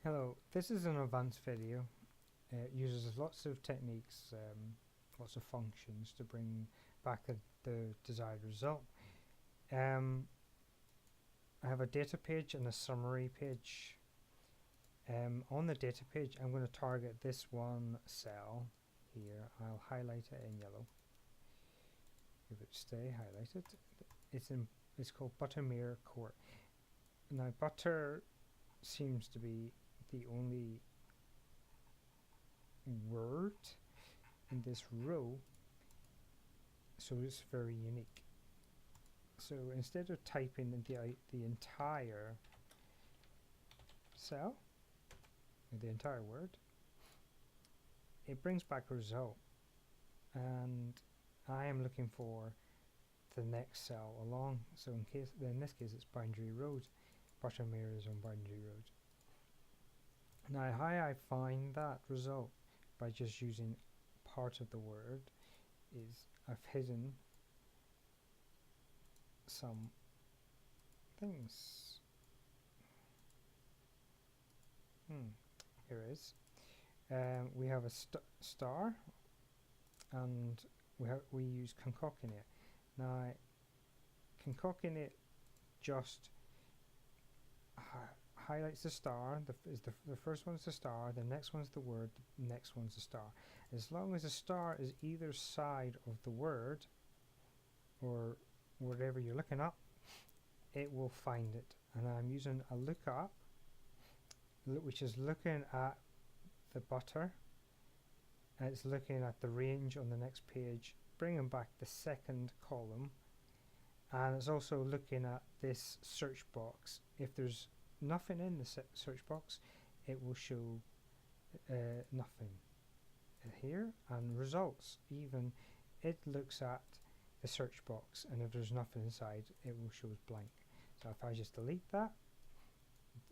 Hello, this is an advanced video. It uses lots of techniques, lots of functions to bring back the desired result. I have a data page and a summary page. On the data page, I'm going to target this one cell here. I'll highlight it in yellow. If it stay highlighted, it's called Buttermere Court. Now, butter seems to be the only word in this row, so it's very unique. So instead of typing the entire cell, the entire word, it brings back a result, and I am looking for the next cell along. So in this case it's Boundary Road. Buttermere is on Boundary Road. Now how I find that result by just using part of the word is I've hidden some things. Here it is. We have a star, and we use CONCATENATE. Now CONCATENATE just highlights the star. The first one's the star, the next one's the word, the next one's the star. As long as the star is either side of the word or whatever you're looking up, it will find it. And I'm using a lookup, which is looking at the butter, and it's looking at the range on the next page, bringing back the second column, and it's also looking at this search box. If there's nothing in the search box, it will show nothing here, and results, even it looks at the search box, and if there's nothing inside, it will show as blank. So if I just delete that,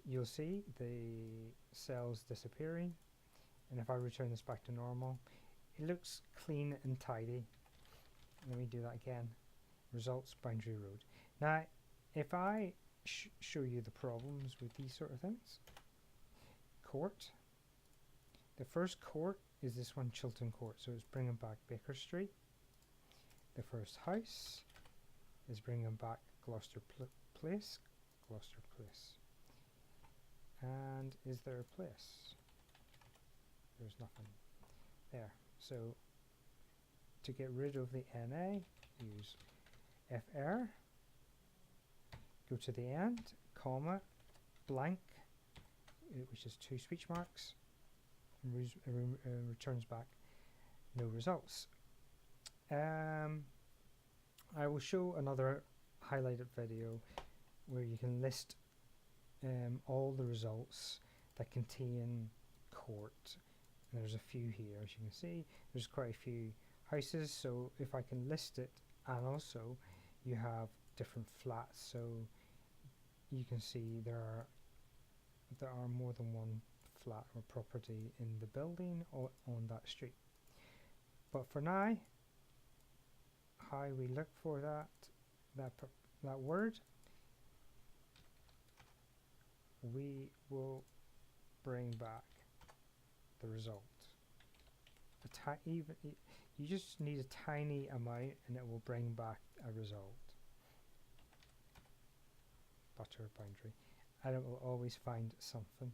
you'll see the cells disappearing, and if I return this back to normal, it looks clean and tidy. Let me do that again. Results, Boundary Road. Now if I show you the problems with these sort of things. Court. The first court is this one, Chilton Court, so it's bringing back Baker Street. The first house is bringing back Gloucester Place. Gloucester Place. And is there a place? There's nothing there. So to get rid of the NA, use iferror. Go to the end, comma, blank, which is 2 speech marks, and returns back no results. I will show another highlighted video where you can list all the results that contain court. And there's a few here, as you can see. There's quite a few houses, so if I can list it, and also you have different flats, so you can see there are more than one flat or property in the building or on that street. But for now, how we look for that word, we will bring back the result. You just need a tiny amount and it will bring back a result. Butter boundary, and it will always find something.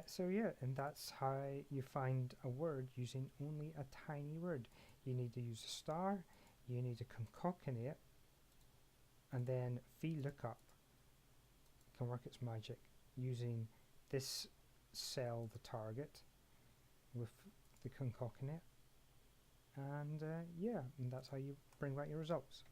So yeah, and that's how you find a word using only a tiny word. You need to use a star, you need to concatenate, and then vlookup can work its magic using this cell, the target, with the concatenate, and yeah, and that's how you bring back your results.